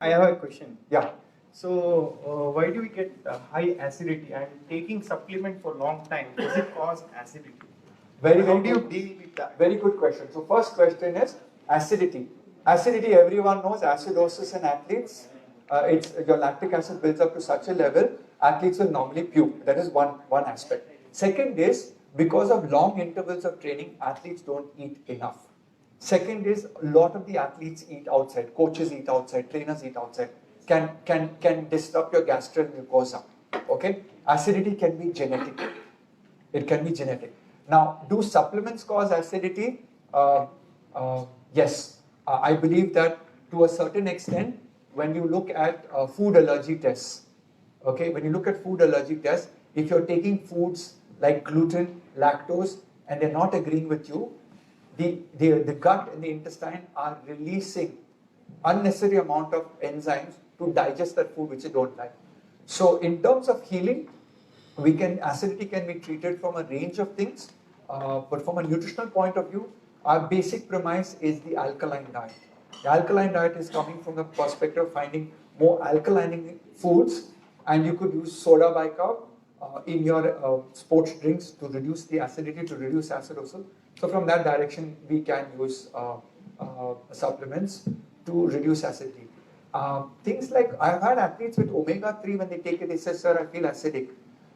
I have a question. Yeah. So, why do we get high acidity, and taking supplement for long time, does it cause acidity? How do you deal with that? Very good question. So first question is acidity. Acidity, everyone knows acidosis in athletes. It's your lactic acid builds up to such a level, athletes will normally puke. That is one aspect. Second is because of long intervals of training, athletes don't eat enough. Second is a lot of the athletes eat outside, coaches eat outside, trainers eat outside. Can disrupt your gastral mucosa. Okay, acidity can be genetic. It can be genetic. Now, do supplements cause acidity? Yes. I believe that to a certain extent, when you look at food allergy tests, okay, when you look at food allergy tests, if you're taking foods like gluten, lactose, and they're not agreeing with you, the gut and the intestine are releasing unnecessary amount of enzymes to digest that food which you don't like. So in terms of healing, acidity can be treated from a range of things, but from a nutritional point of view, our basic premise is the alkaline diet. The alkaline diet is coming from the perspective of finding more alkaline foods, and you could use soda bicarb in your sports drinks to reduce the acidity, to reduce acidosis. So from that direction, we can use supplements to reduce acidity. Things like, I've had athletes with omega-3, when they take it, they say, sir, I feel acidic.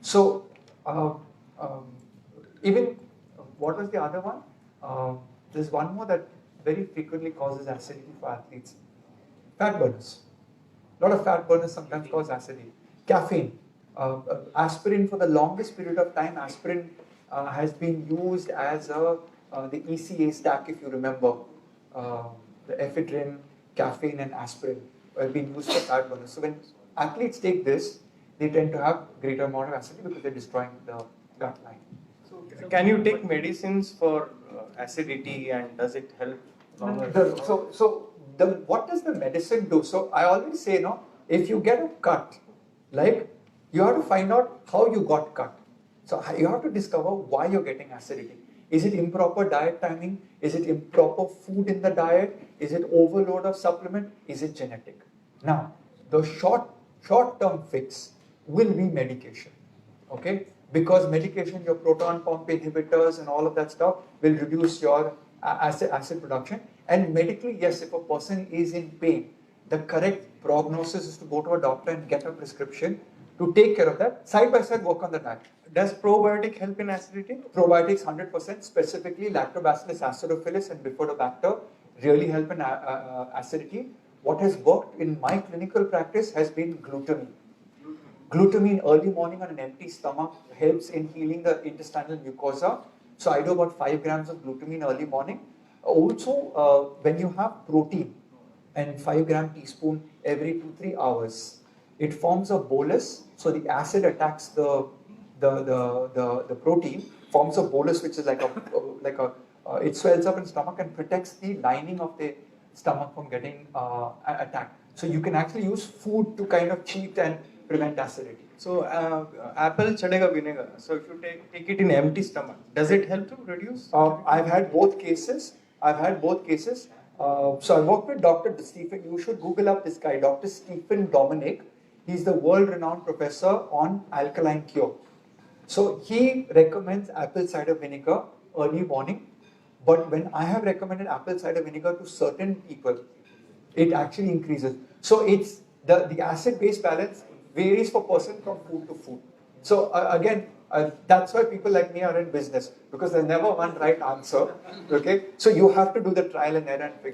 So, even, what was the other one? There's one more that very frequently causes acidity for athletes. Fat burners. A lot of fat burners sometimes cause acidity. Caffeine. Aspirin, for the longest period of time, aspirin has been used as the ECA stack, if you remember. The ephedrine, caffeine, and aspirin have been used for fat burners. So when athletes take this, they tend to have greater amount of acidity because they're destroying the gut line. So, can you take medicines for acidity, and does it help longer? What does the medicine do? So I always say, no, if you get a cut, like, you have to find out how you got cut. So you have to discover why you're getting acidity. Is it improper diet timing? Is it improper food in the diet? Is it overload of supplement? Is it genetic? Now, the short-term fix will be medication, okay? Because medication, your proton pump inhibitors and all of that stuff will reduce your acid production. And medically, yes, if a person is in pain, the correct prognosis is to go to a doctor and get a prescription to take care of that. Side by side, work on the diet. Does probiotic help in acidity? Probiotics 100%, specifically Lactobacillus acidophilus and Bifidobacter really help in acidity. What has worked in my clinical practice has been glutamine. Glutamine early morning on an empty stomach helps in healing the intestinal mucosa. So I do about 5 grams of glutamine early morning. Also, when you have protein and 5-gram teaspoon every 2-3 hours, it forms a bolus. So the acid attacks the protein, forms a bolus which is it swells up in stomach and protects the lining of the stomach from getting attacked. So you can actually use food to kind of cheat and prevent acidity. So apple chadega vinegar. So if you take it in empty stomach, does it help to reduce? I've had both cases. So I worked with Dr. Stephen. You should Google up this guy, Dr. Stephen Dominic. He's the world-renowned professor on alkaline cure. So he recommends apple cider vinegar early morning. But when I have recommended apple cider vinegar to certain people, it actually increases. So it's the acid-base balance varies for person from food to food. So again, that's why people like me are in business, because there's never one right answer. Okay, so you have to do the trial and error and figure